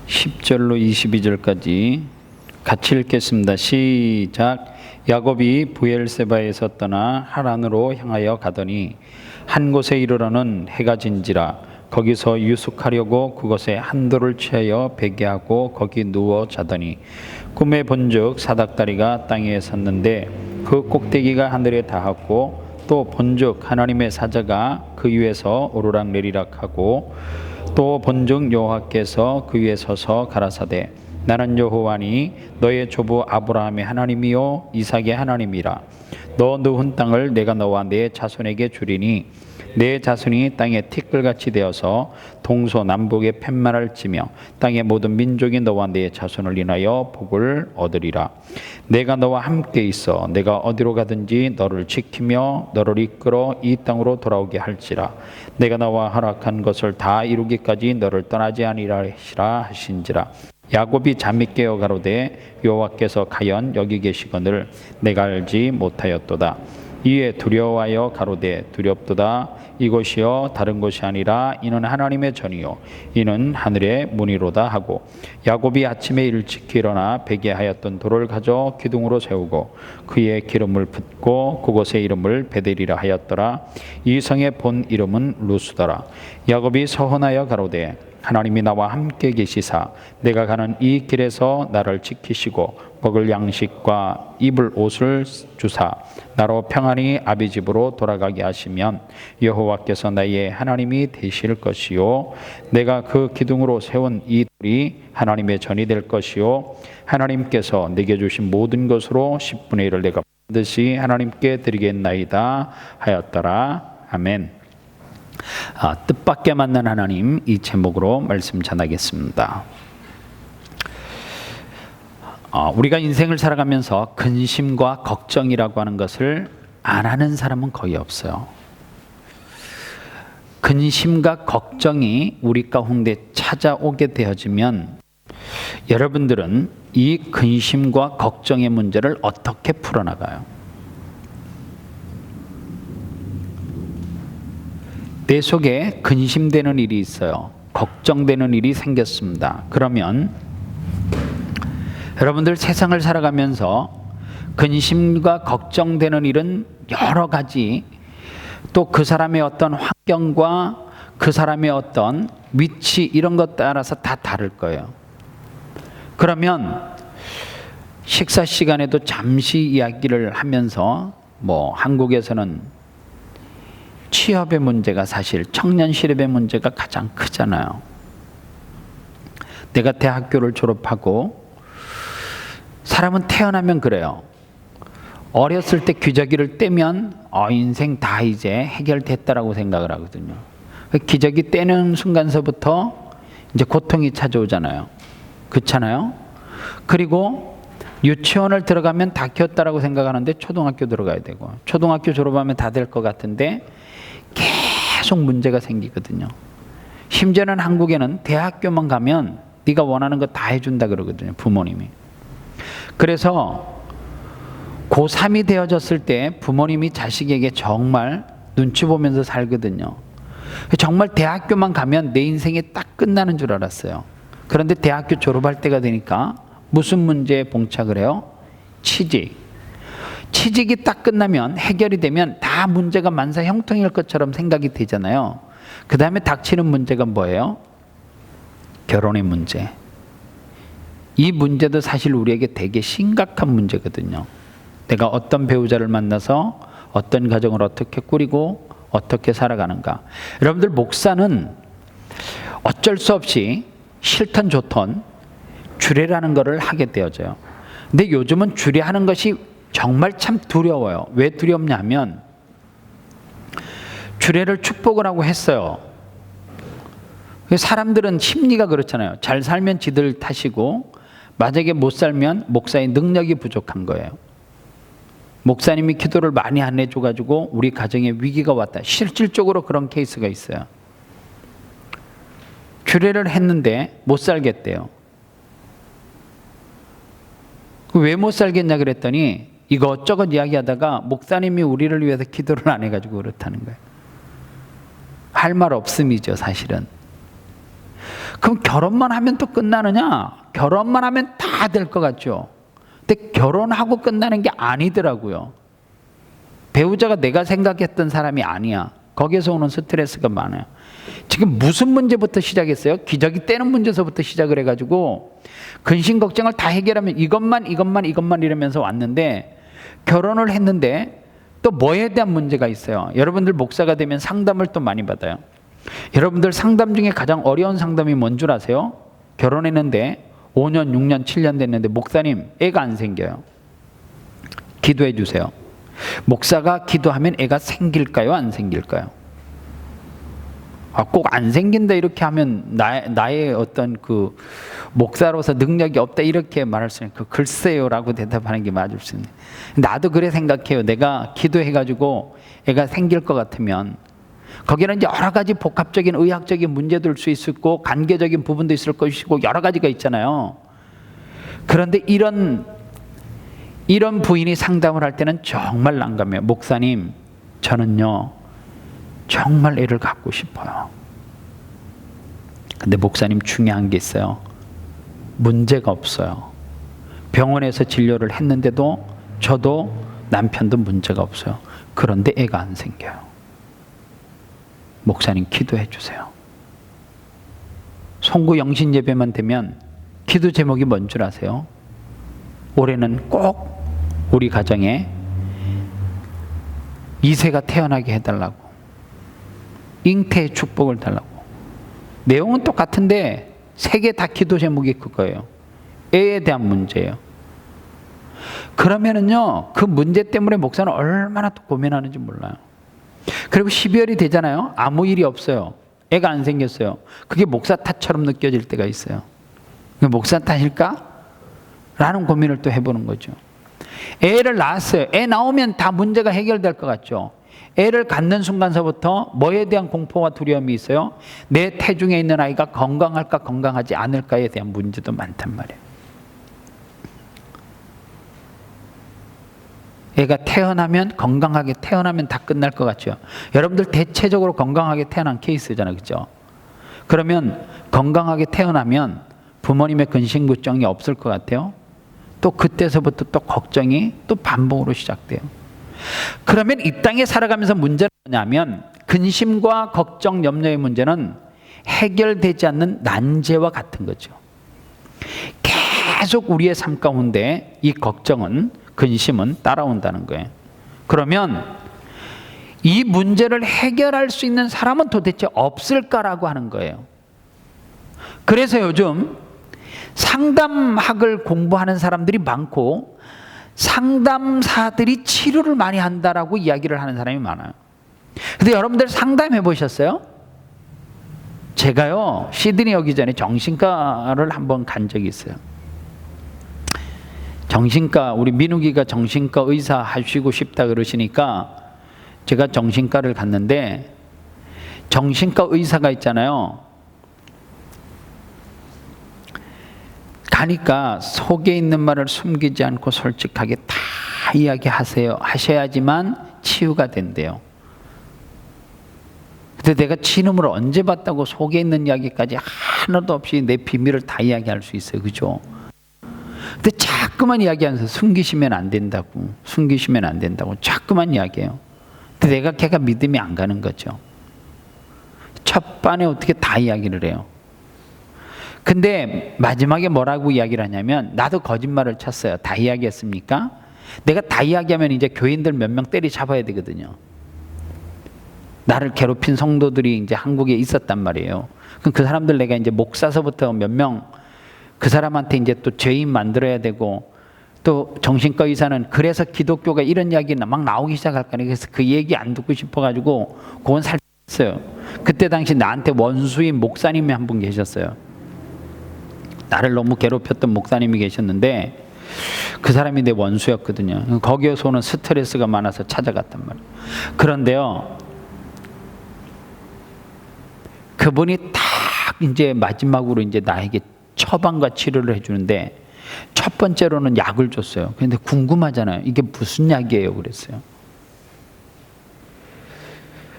10절로 22절까지 같이 읽겠습니다. 시작. 야곱이 부엘세바에서 떠나 하란으로 향하여 가더니 한 곳에 이르러는 해가 진지라. 거기서 유숙하려고 그곳에 한 돌을 취하여 베개하고 거기 누워 자더니 꿈에 본즉 사닥다리가 땅에 섰는데 그 꼭대기가 하늘에 닿았고 또 본즉 하나님의 사자가 그 위에서 오르락내리락하고 또 본즉 여호와께서 그 위에 서서 가라사대 나는 여호와니 너의 조부 아브라함의 하나님이요 이삭의 하나님이라. 너 누운 땅을 내가 너와 내 자손에게 주리니 내 자손이 땅에 티끌같이 되어서 동서남북의 팻말을 치며 땅의 모든 민족이 너와 내 자손을 인하여 복을 얻으리라. 내가 너와 함께 있어 내가 어디로 가든지 너를 지키며 너를 이끌어 이 땅으로 돌아오게 할지라. 내가 너와 허락한 것을 다 이루기까지 너를 떠나지 아니라 하신지라. 야곱이 잠이 깨어 가로되 여호와께서 과연 여기 계시거늘 내가 알지 못하였도다. 이에 두려워하여 가로되 두렵도다. 이곳이요 다른 곳이 아니라 이는 하나님의 전이요 이는 하늘의 문이로다 하고 야곱이 아침에 일찍 일어나 베개하였던 돌을 가져 기둥으로 세우고 그의 기름을 붓고 그곳의 이름을 베델이라 하였더라. 이 성의 본 이름은 루스더라. 야곱이 서원하여 가로되 하나님이 나와 함께 계시사 내가 가는 이 길에서 나를 지키시고 먹을 양식과 입을 옷을 주사 나로 평안히 아비 집으로 돌아가게 하시면 여호와께서 나의 하나님이 되실 것이요 내가 그 기둥으로 세운 이 돌이 하나님의 전이 될 것이요 하나님께서 내게 주신 모든 것으로 10분의 1을 내가 반드시 하나님께 드리겠나이다 하였더라. 아멘. 뜻밖의 만난 하나님, 이 제목으로 말씀 전하겠습니다. 우리가 인생을 살아가면서 근심과 걱정이라고 하는 것을 안 하는 사람은 거의 없어요. 근심과 걱정이 우리 가운데 찾아오게 되어지면 여러분들은 이 근심과 걱정의 문제를 어떻게 풀어나가요? 내 속에 근심되는 일이 있어요. 걱정되는 일이 생겼습니다. 그러면 여러분들 세상을 살아가면서 근심과 걱정되는 일은 여러 가지, 또 그 사람의 어떤 환경과 그 사람의 어떤 위치 이런 것 따라서 다 다를 거예요. 그러면 식사 시간에도 잠시 이야기를 하면서 한국에서는 취업의 문제가 사실 청년 실업의 문제가 가장 크잖아요. 내가 대학교를 졸업하고 사람은 태어나면 그래요. 어렸을 때 기저귀를 떼면 인생 다 이제 해결됐다라고 생각을 하거든요. 기저귀 떼는 순간서부터 이제 고통이 찾아오잖아요. 그렇잖아요. 그리고 유치원을 들어가면 다 키웠다라고 생각하는데 초등학교 들어가야 되고 초등학교 졸업하면 다 될 것 같은데 계속 문제가 생기거든요. 심지어는 한국에는 대학교만 가면 네가 원하는 거 다 해준다 그러거든요. 부모님이. 그래서 고3이 되어졌을 때 부모님이 자식에게 정말 눈치 보면서 살거든요. 정말 대학교만 가면 내 인생이 딱 끝나는 줄 알았어요. 그런데 대학교 졸업할 때가 되니까 무슨 문제에 봉착을 해요? 취직이 딱 끝나면 해결이 되면 다 문제가 만사 형통일 것처럼 생각이 되잖아요. 그 다음에 닥치는 문제가 뭐예요? 결혼의 문제. 이 문제도 사실 우리에게 되게 심각한 문제거든요. 내가 어떤 배우자를 만나서 어떤 가정을 어떻게 꾸리고 어떻게 살아가는가. 여러분들 목사는 어쩔 수 없이 싫던 좋던 주례라는 것을 하게 되어져요. 근데 요즘은 주례하는 것이 정말 참 두려워요. 왜 두렵냐면 주례를 축복을 하고 했어요. 사람들은 심리가 그렇잖아요. 잘 살면 지들 탓이고 만약에 못 살면 목사의 능력이 부족한 거예요. 목사님이 기도를 많이 안 해줘가지고 우리 가정에 위기가 왔다. 실질적으로 그런 케이스가 있어요. 주례를 했는데 못 살겠대요. 왜 못 살겠냐 그랬더니 이것저것 이야기하다가 목사님이 우리를 위해서 기도를 안 해가지고 그렇다는 거예요. 할 말 없음이죠, 사실은. 그럼 결혼만 하면 또 끝나느냐? 결혼만 하면 다 될 것 같죠. 근데 결혼하고 끝나는 게 아니더라고요. 배우자가 내가 생각했던 사람이 아니야. 거기에서 오는 스트레스가 많아요. 지금 무슨 문제부터 시작했어요? 기저귀 떼는 문제서부터 시작을 해가지고 근심 걱정을 다 해결하면 이것만 이러면서 왔는데, 결혼을 했는데 또 뭐에 대한 문제가 있어요. 여러분들 목사가 되면 상담을 또 많이 받아요. 여러분들 상담 중에 가장 어려운 상담이 뭔 줄 아세요? 결혼했는데 5년, 6년, 7년 됐는데 목사님 애가 안 생겨요. 기도해 주세요. 목사가 기도하면 애가 생길까요? 안 생길까요? 꼭 안 생긴다 이렇게 하면 나의 어떤 그 목사로서 능력이 없다 이렇게 말할 수 있는, 글쎄요 라고 대답하는 게 맞을 수 있는. 나도 그래 생각해요. 내가 기도해가지고 애가 생길 것 같으면 거기는 이제 여러 가지 복합적인 의학적인 문제도 수 있고 관계적인 부분도 있을 것이고 여러 가지가 있잖아요. 그런데 이런 부인이 상담을 할 때는 정말 난감해요. 목사님, 저는요 정말 애를 갖고 싶어요. 근데 목사님 중요한 게 있어요. 문제가 없어요. 병원에서 진료를 했는데도 저도 남편도 문제가 없어요. 그런데 애가 안 생겨요. 목사님 기도해 주세요. 송구 영신 예배만 되면 기도 제목이 뭔 줄 아세요? 올해는 꼭 우리 가정에 2세가 태어나게 해달라고, 잉태의 축복을 달라고. 내용은 똑같은데 3개 다 기도 제목이 그거예요. 애에 대한 문제예요. 그러면은요 그 문제 때문에 목사는 얼마나 또 고민하는지 몰라요. 그리고 12월이 되잖아요. 아무 일이 없어요. 애가 안 생겼어요. 그게 목사 탓처럼 느껴질 때가 있어요. 목사 탓일까? 라는 고민을 또 해보는 거죠. 애를 낳았어요. 애 나오면 다 문제가 해결될 것 같죠. 애를 갖는 순간서부터 뭐에 대한 공포와 두려움이 있어요? 내 태중에 있는 아이가 건강할까 건강하지 않을까에 대한 문제도 많단 말이에요. 애가 태어나면 건강하게 태어나면 다 끝날 것 같죠. 여러분들 대체적으로 건강하게 태어난 케이스잖아요. 그렇죠? 그러면 건강하게 태어나면 부모님의 근심걱정이 없을 것 같아요. 또 그때서부터 또 걱정이 또 반복으로 시작돼요. 그러면 이 땅에 살아가면서 문제는 뭐냐면 근심과 걱정, 염려의 문제는 해결되지 않는 난제와 같은 거죠. 계속 우리의 삶 가운데 이 걱정은, 근심은 따라온다는 거예요. 그러면 이 문제를 해결할 수 있는 사람은 도대체 없을까라고 하는 거예요. 그래서 요즘 상담학을 공부하는 사람들이 많고 상담사들이 치료를 많이 한다라고 이야기를 하는 사람이 많아요. 근데 여러분들 상담해 보셨어요? 제가요 시드니 오기 전에 정신과를 한번 간 적이 있어요. 정신과, 우리 민욱이가 정신과 의사 하시고 싶다 그러시니까 제가 정신과를 갔는데, 정신과 의사가 있잖아요. 가니까 속에 있는 말을 숨기지 않고 솔직하게 다 하셔야지만 치유가 된대요. 근데 내가 치료를 언제 받다고 속에 있는 이야기까지 하나도 없이 내 비밀을 다 이야기할 수 있어요. 그죠? 근데 자꾸만 이야기하면서 숨기시면 안 된다고 자꾸만 이야기해요. 근데 걔가 믿음이 안 가는 거죠. 첫 반에 어떻게 다 이야기를 해요. 근데 마지막에 뭐라고 이야기를 하냐면, 나도 거짓말을 쳤어요. 다 이야기했습니까? 내가 다 이야기하면 이제 교인들 몇 명 때리 잡아야 되거든요. 나를 괴롭힌 성도들이 이제 한국에 있었단 말이에요. 그럼 그 사람들 내가 이제 목사서부터 몇 명 그 사람한테 이제 또 죄인 만들어야 되고, 또 정신과 의사는 그래서 기독교가 이런 이야기 막 나오기 시작할 거니, 그래서 그 얘기 안 듣고 싶어가지고 그건 살렸어요. 그때 당시 나한테 원수인 목사님이 한 분 계셨어요. 나를 너무 괴롭혔던 목사님이 계셨는데 그 사람이 내 원수였거든요. 거기에서 오는 스트레스가 많아서 찾아갔단 말이에요. 그런데요, 그분이 딱 이제 마지막으로 이제 나에게 처방과 치료를 해주는데, 첫 번째로는 약을 줬어요. 근데 궁금하잖아요. 이게 무슨 약이에요? 그랬어요.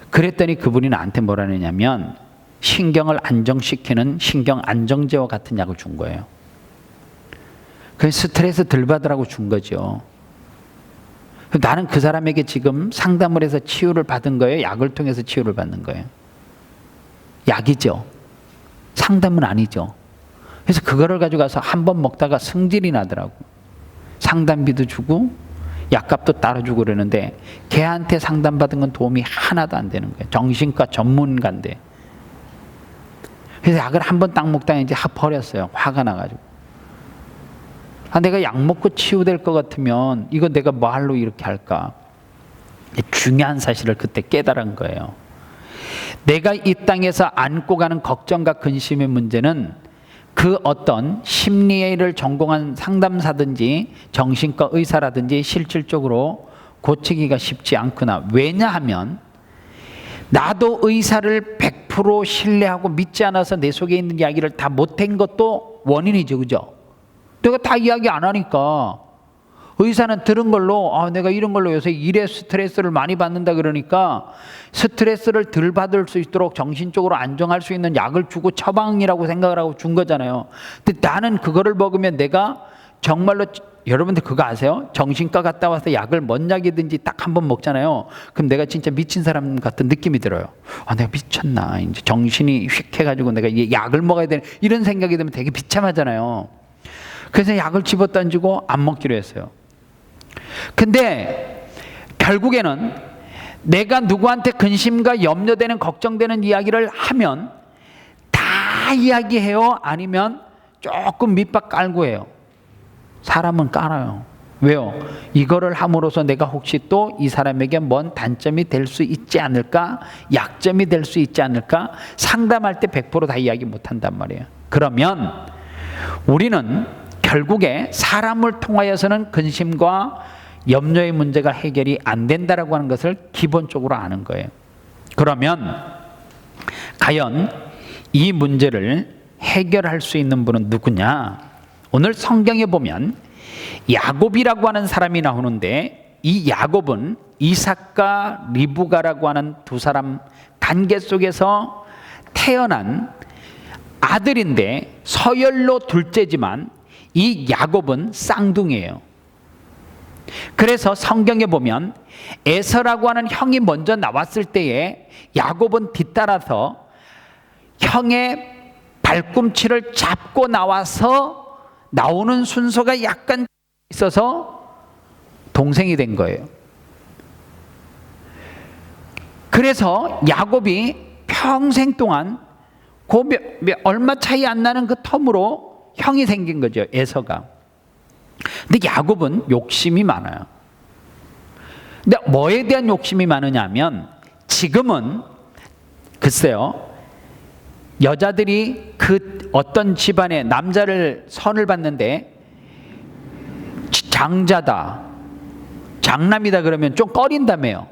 그랬더니 그분이 나한테 뭐라 했냐면, 신경을 안정시키는 신경 안정제와 같은 약을 준 거예요. 그래서 스트레스 덜 받으라고 준 거죠. 나는 그 사람에게 지금 상담을 해서 치유를 받은 거예요? 약을 통해서 치유를 받는 거예요? 약이죠. 상담은 아니죠. 그래서 그거를 가지고 가서 한 번 먹다가 승질이 나더라고. 상담비도 주고 약값도 따로 주고 그러는데 걔한테 상담받은 건 도움이 하나도 안 되는 거예요. 정신과 전문가인데. 그래서 약을 한 번 딱 먹다가 이제 버렸어요. 화가 나가지고. 내가 약 먹고 치유될 것 같으면 이거 내가 뭐하러 이렇게 할까? 중요한 사실을 그때 깨달은 거예요. 내가 이 땅에서 안고 가는 걱정과 근심의 문제는 그 어떤 심리를 전공한 상담사든지 정신과 의사라든지 실질적으로 고치기가 쉽지 않구나. 왜냐하면 나도 의사를 100% 신뢰하고 믿지 않아서 내 속에 있는 이야기를 다 못한 것도 원인이죠. 그죠? 내가 다 이야기 안 하니까 의사는 들은 걸로 내가 이런 걸로 요새 일에 스트레스를 많이 받는다 그러니까 스트레스를 덜 받을 수 있도록 정신적으로 안정할 수 있는 약을 주고 처방이라고 생각을 하고 준 거잖아요. 근데 나는 그거를 먹으면 내가 정말로, 여러분들 그거 아세요? 정신과 갔다 와서 약을 뭔 약이든지 딱 한 번 먹잖아요. 그럼 내가 진짜 미친 사람 같은 느낌이 들어요. 내가 미쳤나, 이제 정신이 휙 해가지고 내가 이 약을 먹어야 되는 이런 생각이 들면 되게 비참하잖아요. 그래서 약을 집어던지고 안 먹기로 했어요. 근데 결국에는 내가 누구한테 근심과 염려되는 걱정되는 이야기를 하면 다 이야기해요? 아니면 조금 밑밥 깔고 해요? 사람은 깔아요. 왜요? 이거를 함으로써 내가 혹시 또 이 사람에게 뭔 단점이 될 수 있지 않을까? 약점이 될 수 있지 않을까? 상담할 때 100% 이야기 못 한단 말이에요. 그러면 우리는 결국에 사람을 통하여서는 근심과 염려의 문제가 해결이 안 된다라고 하는 것을 기본적으로 아는 거예요. 그러면 과연 이 문제를 해결할 수 있는 분은 누구냐? 오늘 성경에 보면 야곱이라고 하는 사람이 나오는데 이 야곱은 이삭과 리브가라고 하는 두 사람 관계 속에서 태어난 아들인데 서열로 둘째지만 이 야곱은 쌍둥이에요. 그래서 성경에 보면 에서라고 하는 형이 먼저 나왔을 때에 야곱은 뒤따라서 형의 발꿈치를 잡고 나오는 순서가 약간 있어서 동생이 된 거예요. 그래서 야곱이 평생 동안 얼마 차이 안 나는 그 텀으로 형이 생긴 거죠. 에서가. 근데 야곱은 욕심이 많아요. 근데 뭐에 대한 욕심이 많으냐 하면 지금은 글쎄요, 여자들이 그 어떤 집안에 남자를 선을 봤는데 장자다, 장남이다 그러면 좀 꺼린다며요.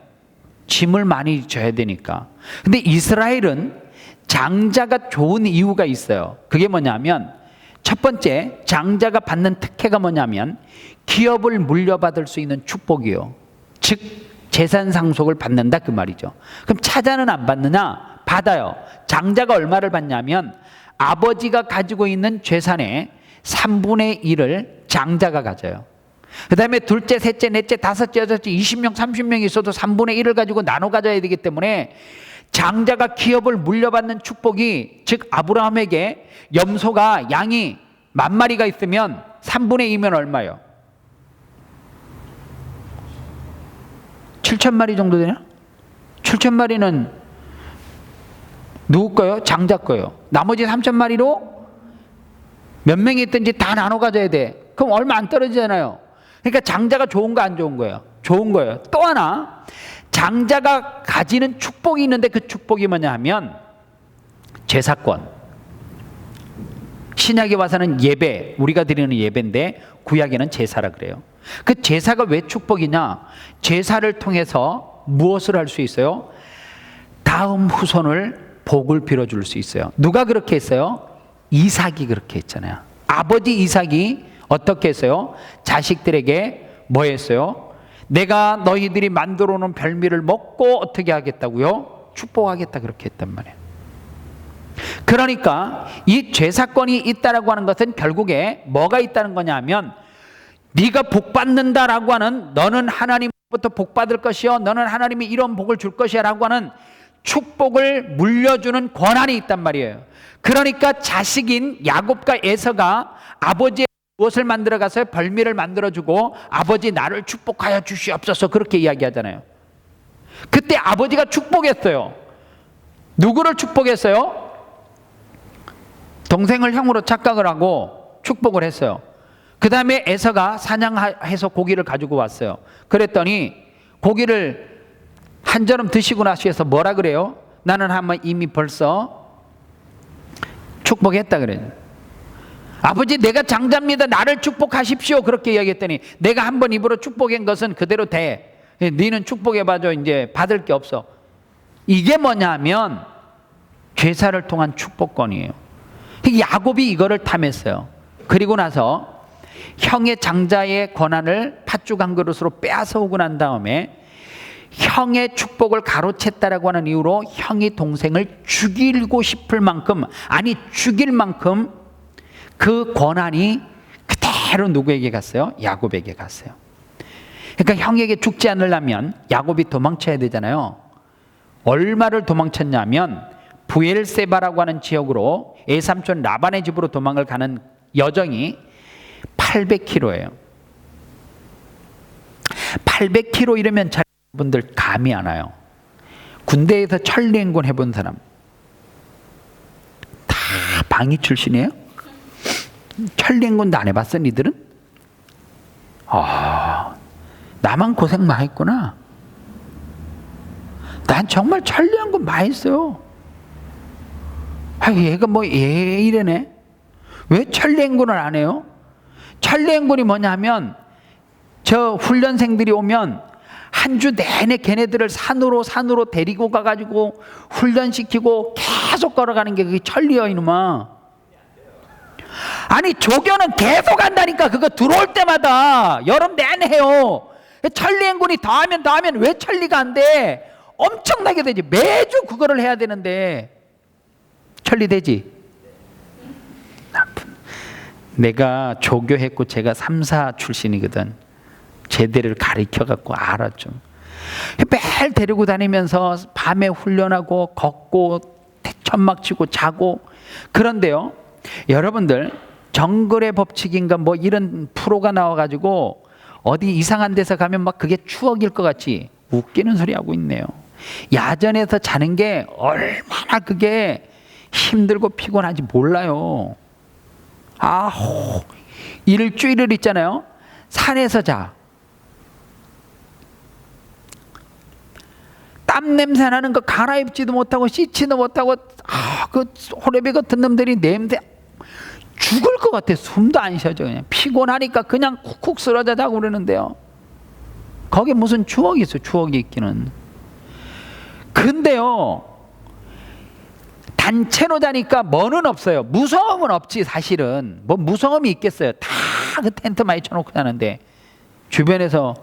짐을 많이 져야 되니까. 근데 이스라엘은 장자가 좋은 이유가 있어요. 그게 뭐냐면 첫 번째, 장자가 받는 특혜가 뭐냐면 기업을 물려받을 수 있는 축복이요. 즉 재산 상속을 받는다 그 말이죠. 그럼 차자는 안 받느냐? 받아요. 장자가 얼마를 받냐면 아버지가 가지고 있는 재산의 3분의 1을 장자가 가져요. 그 다음에 둘째, 셋째, 넷째, 다섯째, 여섯째, 20명, 30명이 있어도 3분의 1을 가지고 나눠 가져야 되기 때문에 장자가 기업을 물려받는 축복이, 즉 아브라함에게 염소가 양이 10,000마리가 있으면 3분의 2면 얼마요? 7,000마리 정도 되나? 7,000마리는 누구 거요? 장자 거요. 나머지 3,000마리로 몇 명이 있든지 다 나눠 가져야 돼. 그럼 얼마 안 떨어지잖아요. 그러니까 장자가 좋은 거 안 좋은 거예요? 좋은 거예요. 또 하나, 장자가 가지는 축복이 있는데 그 축복이 뭐냐 하면 제사권. 신약에 와서는 예배, 우리가 드리는 예배인데 구약에는 제사라 그래요. 그 제사가 왜 축복이냐? 제사를 통해서 무엇을 할 수 있어요? 다음 후손을 복을 빌어줄 수 있어요. 누가 그렇게 했어요? 이삭이 그렇게 했잖아요. 아버지 이삭이 어떻게 했어요? 자식들에게 뭐 했어요? 내가 너희들이 만들어 놓은 별미를 먹고 어떻게 하겠다고요? 축복하겠다 그렇게 했단 말이에요. 그러니까 이 죄사건이 있다라고 하는 것은 결국에 뭐가 있다는 거냐 하면, 네가 복 받는다라고 하는, 너는 하나님부터 복 받을 것이요, 너는 하나님이 이런 복을 줄 것이야 라고 하는 축복을 물려주는 권한이 있단 말이에요. 그러니까 자식인 야곱과 에서가 아버지의 무엇을 만들어 가서 벌미를 만들어주고, 아버지 나를 축복하여 주시옵소서 그렇게 이야기하잖아요. 그때 아버지가 축복했어요. 누구를 축복했어요? 동생을 형으로 착각을 하고 축복을 했어요. 그 다음에 에서가 사냥해서 고기를 가지고 왔어요. 그랬더니 고기를 한 저름 드시고 나셔서 뭐라 그래요? 나는 한번 이미 벌써 축복했다 그래요. 아버지 내가 장자입니다. 나를 축복하십시오. 그렇게 이야기했더니, 내가 한번 입으로 축복한 것은 그대로 돼. 너는 축복해봐줘. 이제 받을 게 없어. 이게 뭐냐면 죄사를 통한 축복권이에요. 야곱이 이거를 탐했어요. 그리고 나서 형의 장자의 권한을 팥죽 한 그릇으로 빼앗아 오고 난 다음에 형의 축복을 가로챘다라고 하는 이유로 형이 동생을 죽이고 싶을 만큼, 아니 죽일 만큼 그 권한이 그대로 누구에게 갔어요? 야곱에게 갔어요. 그러니까 형에게 죽지 않으려면 야곱이 도망쳐야 되잖아요. 얼마를 도망쳤냐면 부엘세바라고 하는 지역으로 외삼촌 라반의 집으로 도망을 가는 여정이 800km예요. 800km 이러면 잘 분들 감이 안 와요. 군대에서 천리행군 해본 사람 다 방위 출신이에요? 천리행군도 안 해봤어 니들은? 나만 고생 많이 했구나. 난 정말 천리행군 많이 했어요. 얘가 뭐 얘 이래네. 왜 천리행군을 안 해요? 천리행군이 뭐냐면 저 훈련생들이 오면 한 주 내내 걔네들을 산으로 데리고 가가지고 훈련시키고 계속 걸어가는 게 그게 천리여 이놈아. 아니 조교는 계속 한다니까. 그거 들어올 때마다 여름 내내 해요. 천리행군이 더하면 왜 천리가 안 돼? 엄청나게 되지. 매주 그거를 해야 되는데 천리되지? 나쁜. 내가 조교했고 제가 3사 출신이거든. 제대를 가르쳐갖고 알아 좀. 매일 데리고 다니면서 밤에 훈련하고 걷고 천막 치고 자고. 그런데요 여러분들, 정글의 법칙인가 뭐 이런 프로가 나와가지고 어디 이상한 데서 가면 막 그게 추억일 것 같이 웃기는 소리 하고 있네요. 야전에서 자는 게 얼마나 그게 힘들고 피곤한지 몰라요. 일주일을 있잖아요. 산에서 자. 땀 냄새 나는 거 갈아입지도 못하고 씻지도 못하고 그 호레비 같은 놈들이 냄새 죽을 것 같아. 숨도 안 쉬어져. 그냥 피곤하니까 그냥 쿡쿡 쓰러져 자고 그러는데요. 거기에 무슨 추억이 있어요. 추억이 있기는. 근데요 단체로 자니까 뭐는 없어요. 무서움은 없지. 사실은 뭐 무서움이 있겠어요. 다 그 텐트 많이 쳐놓고 자는데 주변에서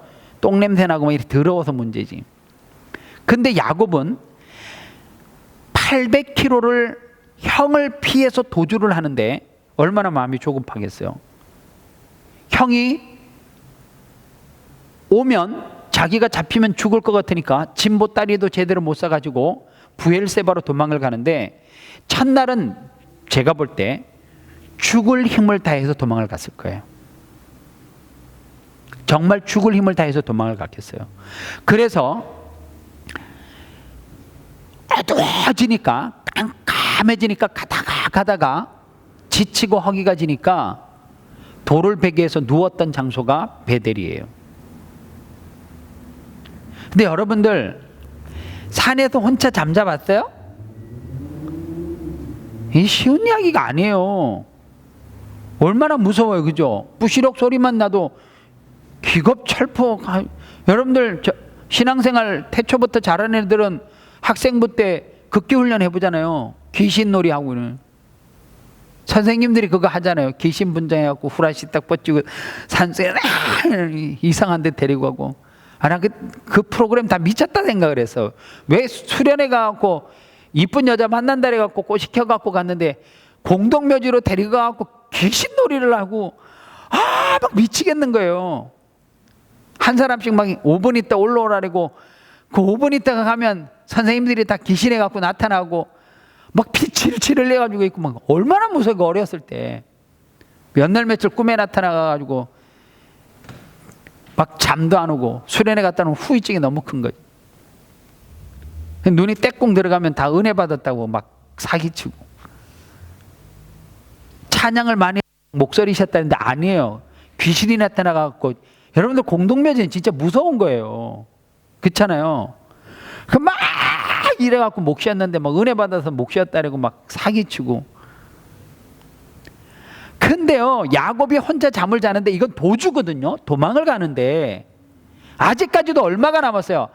똥냄새 나고 막 이렇게 더러워서 문제지. 근데 야곱은 800km를 형을 피해서 도주를 하는데 얼마나 마음이 조급하겠어요. 형이 오면 자기가 잡히면 죽을 것 같으니까 진보다리도 제대로 못 사가지고 부엘세바로 도망을 가는데, 첫날은 제가 볼 때 죽을 힘을 다해서 도망을 갔을 거예요. 정말 죽을 힘을 다해서 도망을 갔겠어요. 그래서 어두워지니까, 깜깜해지니까 가다가 지치고 허기가 지니까 돌을 베개에서 누웠던 장소가 베델이에요. 근데 여러분들 산에서 혼자 잠자봤어요? 이 쉬운 이야기가 아니에요. 얼마나 무서워요, 그죠? 부시럭 소리만 나도 기겁철포. 여러분들 신앙생활 태초부터 잘하는 애들은 학생부 때 극기훈련 해보잖아요. 귀신놀이 하고는. 선생님들이 그거 하잖아요. 귀신 분장해갖고 후라시 딱 뻗치고 산속에 이상한 데 데리고 가고. 나 그 프로그램 다 미쳤다 생각을 했어. 왜 수련회 가갖고 이쁜 여자 만난다 해갖고 꼬시켜갖고 갔는데 공동묘지로 데려가갖고 귀신놀이를 하고 막 미치겠는 거예요. 한 사람씩 막 5분 있다 올라오라고, 그 5분 있다가 가면 선생님들이 다 귀신해 갖고 나타나고 막 피칠칠을 내가지고 있고, 막 얼마나 무서워. 어렸을 때 몇 날 며칠 꿈에 나타나가지고 막 잠도 안 오고 수련회 갔다 오면 후유증이 너무 큰 거지. 눈이 떼꿍 들어가면 다 은혜 받았다고 막 사기치고, 찬양을 많이 목소리셨다는데 아니에요. 귀신이 나타나가지고. 여러분들 공동묘지는 진짜 무서운 거예요. 그렇잖아요. 막 이래갖고 목 쉬었는데 막 은혜 받아서 목 쉬었다라고 막 사기치고. 근데요, 야곱이 혼자 잠을 자는데 이건 도주거든요. 도망을 가는데 아직까지도 얼마가 남았어요?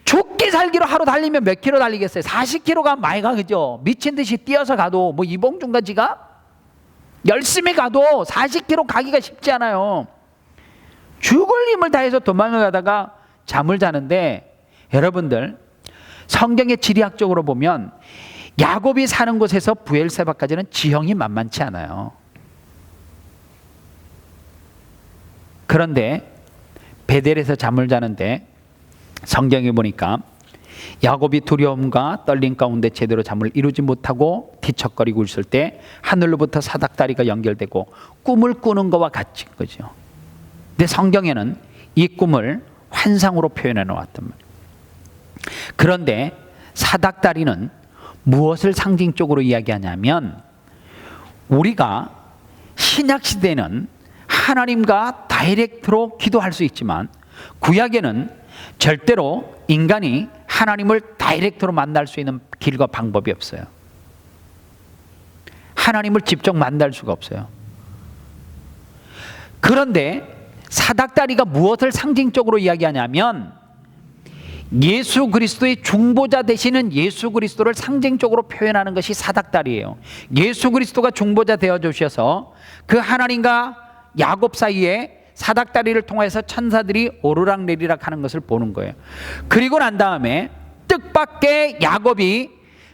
죽기 살기로 하루 달리면 몇 킬로 달리겠어요? 40킬로가 많이 가겠죠. 미친 듯이 뛰어서 가도, 뭐 이봉준과 지가 열심히 가도 40킬로 가기가 쉽지 않아요. 죽을 힘을 다해서 도망을 가다가 잠을 자는데, 여러분들 성경의 지리학적으로 보면 야곱이 사는 곳에서 브엘세바까지는 지형이 만만치 않아요. 그런데 베델에서 잠을 자는데 성경에 보니까 야곱이 두려움과 떨림 가운데 제대로 잠을 이루지 못하고 뒤척거리고 있을 때 하늘로부터 사닥다리가 연결되고 꿈을 꾸는 것과 같은 거죠. 근데 성경에는 이 꿈을 환상으로 표현해 놓았단 말이에요. 그런데 사닥다리는 무엇을 상징적으로 이야기하냐면, 우리가 신약시대는 하나님과 다이렉트로 기도할 수 있지만 구약에는 절대로 인간이 하나님을 다이렉트로 만날 수 있는 길과 방법이 없어요. 하나님을 직접 만날 수가 없어요. 그런데 사닥다리가 무엇을 상징적으로 이야기하냐면, 예수 그리스도의 중보자 되시는 예수 그리스도를 상징적으로 표현하는 것이 사닥다리예요. 예수 그리스도가 중보자 되어 주셔서 그 하나님과 야곱 사이에 사닥다리를 통해서 천사들이 오르락내리락 하는 것을 보는 거예요. 그리고 난 다음에 뜻밖의 야곱이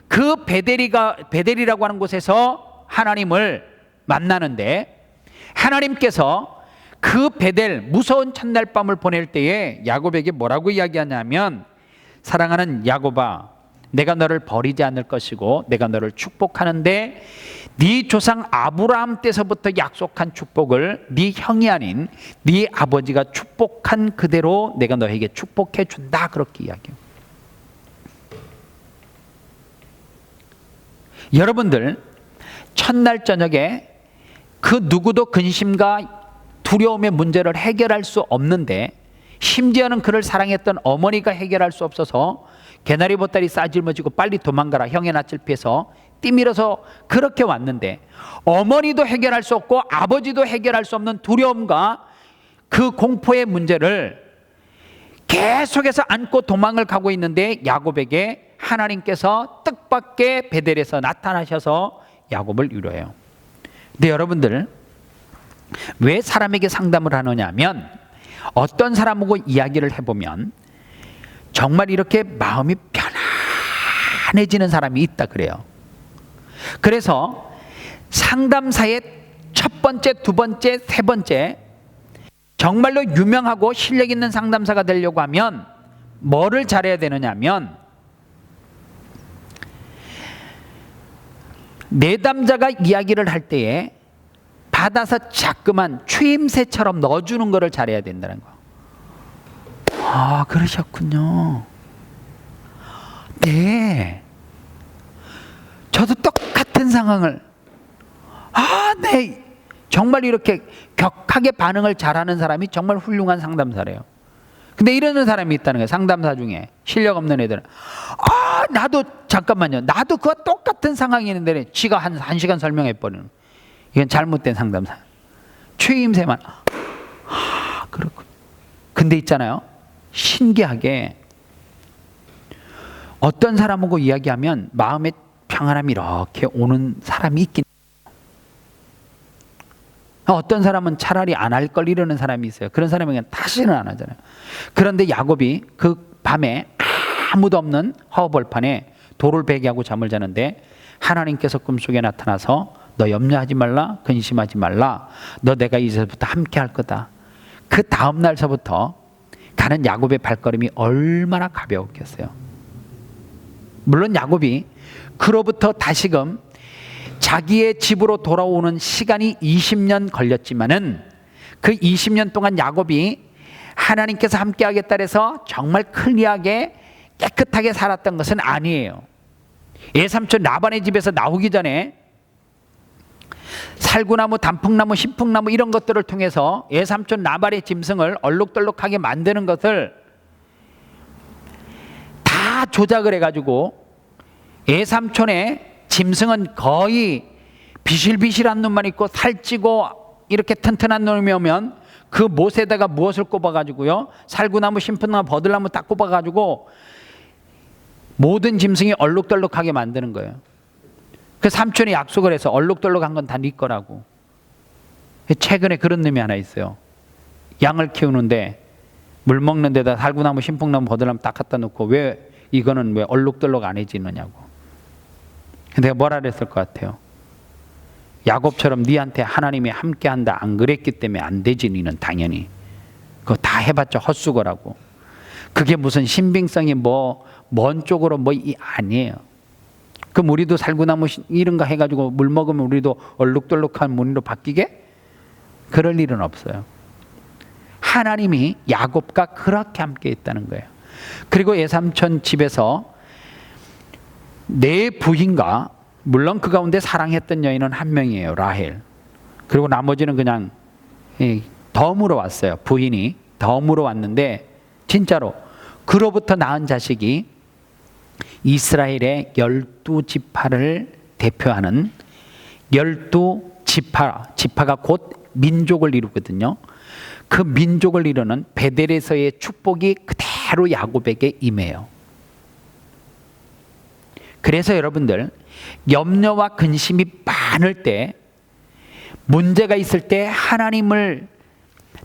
그 베델이라고 하는 곳에서 하나님을 만나는데, 하나님께서 그 베델 무서운 첫날 밤을 보낼 때에 야곱에게 뭐라고 이야기하냐면, 사랑하는 야곱아, 내가 너를 버리지 않을 것이고 내가 너를 축복하는데 네 조상 아브라함 때서부터 약속한 축복을 네 형이 아닌 네 아버지가 축복한 그대로 내가 너에게 축복해 준다. 그렇게 이야기해요. 여러분들, 첫날 저녁에 그 누구도 근심과 두려움의 문제를 해결할 수 없는데, 심지어는 그를 사랑했던 어머니가 해결할 수 없어서 개나리 보따리 싸질머지고 빨리 도망가라, 형의 낯을 피해서 뛰밀어서 그렇게 왔는데, 어머니도 해결할 수 없고 아버지도 해결할 수 없는 두려움과 그 공포의 문제를 계속해서 안고 도망을 가고 있는데, 야곱에게 하나님께서 뜻밖의 베델에서 나타나셔서 야곱을 위로해요. 근데 여러분들, 왜 사람에게 상담을 하느냐 하면, 어떤 사람하고 이야기를 해보면 정말 이렇게 마음이 편안해지는 사람이 있다 그래요. 그래서 상담사의 첫 번째, 두 번째, 세 번째, 정말로 유명하고 실력 있는 상담사가 되려고 하면 뭐를 잘해야 되느냐 하면, 내담자가 이야기를 할 때에 받아서 자꾸만 추임새처럼 넣어주는 거를 잘해야 된다는 거. 아, 그러셨군요. 네, 저도 똑같은 상황을, 네, 정말 이렇게 격하게 반응을 잘하는 사람이 정말 훌륭한 상담사래요. 근데 이러는 사람이 있다는 거예요. 상담사 중에 실력 없는 애들은, 나도 잠깐만요, 나도 그와 똑같은 상황이 있는데 지가 한 시간 설명해버리는, 이건 잘못된 상담사. 추임새만, 그렇군. 근데 있잖아요, 신기하게 어떤 사람하고 이야기하면 마음에 평안함이 이렇게 오는 사람이 있긴 해요. 어떤 사람은 차라리 안 할 걸 이러는 사람이 있어요. 그런 사람에게는 다시는 안 하잖아요. 그런데 야곱이 그 밤에 아무도 없는 허벌판에 돌을 베게 하고 잠을 자는데 하나님께서 꿈속에 나타나서 너 염려하지 말라, 근심하지 말라, 너 내가 이제부터 함께 할 거다. 그 다음 날서부터 가는 야곱의 발걸음이 얼마나 가벼웠겠어요. 물론 야곱이 그로부터 다시금 자기의 집으로 돌아오는 시간이 20년 걸렸지만은 그 20년 동안 야곱이 하나님께서 함께 하겠다 해서 정말 클리어하게 깨끗하게 살았던 것은 아니에요. 외삼촌 라반의 집에서 나오기 전에 살구나무, 단풍나무, 신풍나무 이런 것들을 통해서 외삼촌 라반의 짐승을 얼룩덜룩하게 만드는 것을 다 조작을 해가지고 외삼촌의 짐승은 거의 비실비실한 눈만 있고 살찌고 이렇게 튼튼한 놈이 오면 그 못에다가 무엇을 꼽아가지고요, 살구나무, 신풍나무, 버들나무 딱 꼽아가지고 모든 짐승이 얼룩덜룩하게 만드는 거예요. 그 삼촌이 약속을 해서 얼룩덜룩한 건 다 네 거라고. 최근에 그런 놈이 하나 있어요. 양을 키우는데 물 먹는 데다 살구나무, 신풍나무, 버들나무 딱 갖다 놓고 왜 이거는 왜 얼룩덜룩 안 해지느냐고. 내가 뭐라 그랬을 것 같아요? 야곱처럼 니한테 하나님이 함께한다 안 그랬기 때문에 안 되지. 니는 당연히 그거 다 해봤자 헛수고라고. 그게 무슨 신빙성이 먼 쪽으로 아니에요. 그럼 우리도 살구나무 이런 거 해가지고 물 먹으면 우리도 얼룩덜룩한 무늬로 바뀌게? 그럴 일은 없어요. 하나님이 야곱과 그렇게 함께 있다는 거예요. 그리고 외삼촌 집에서 네 부인과, 물론 그 가운데 사랑했던 여인은 한 명이에요, 라헬. 그리고 나머지는 그냥 덤으로 왔어요. 부인이 덤으로 왔는데 진짜로 그로부터 낳은 자식이 이스라엘의 12지파를 대표하는 12지파, 지파가 곧 민족을 이루거든요. 그 민족을 이루는 베델에서의 축복이 그대로 야곱에게 임해요. 그래서 여러분들, 염려와 근심이 많을 때, 문제가 있을 때 하나님을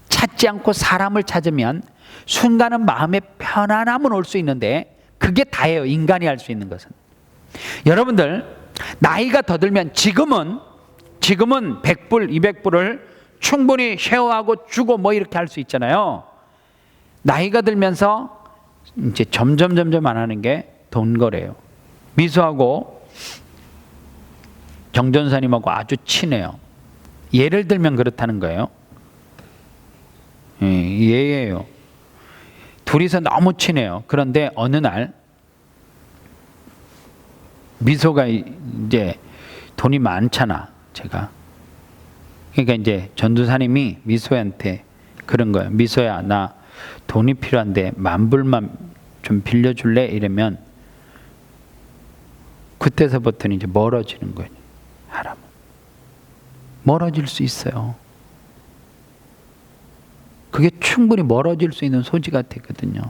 찾지 않고 사람을 찾으면 순간은 마음에 편안함은 올 수 있는데 그게 다예요. 인간이 할 수 있는 것은. 여러분들 나이가 더 들면 지금은 100불 200불을 충분히 쉐어하고 주고 이렇게 할 수 있잖아요. 나이가 들면서 이제 점점 안 하는 게 돈 거래요. 미수하고 정전사님하고 아주 친해요. 예를 들면 그렇다는 거예요. 예예요. 둘이서 너무 친해요. 그런데 어느 날 미소가 이제 돈이 많잖아, 제가. 그러니까 이제 전도사님이 미소한테 그런 거예요. 미소야, 나 돈이 필요한데 10,000불만 좀 빌려줄래? 이러면 그때서부터는 이제 멀어지는 거예요. 하라면 멀어질 수 있어요. 그게 충분히 멀어질 수 있는 소지가 되거든요.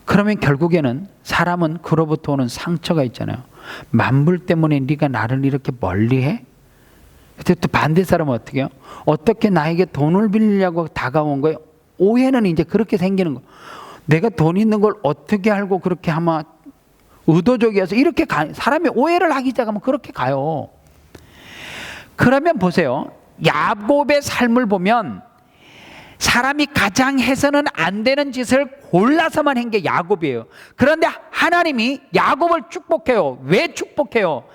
그러면 결국에는 사람은 그로부터 오는 상처가 있잖아요. 10,000불 때문에 네가 나를 이렇게 멀리해? 그때 또 반대 사람은 어떻게 해요? 어떻게 나에게 돈을 빌리려고 다가온 거예요? 오해는 이제 그렇게 생기는 거예요. 내가 돈 있는 걸 어떻게 알고 그렇게 하면 의도적이어서 이렇게 사람이 오해를 하기 시작하면 그렇게 가요. 그러면 보세요. 야곱의 삶을 보면 사람이 가장 해서는 안 되는 짓을 골라서만 한 게 야곱이에요. 그런데 하나님이 야곱을 축복해요. 왜 축복해요?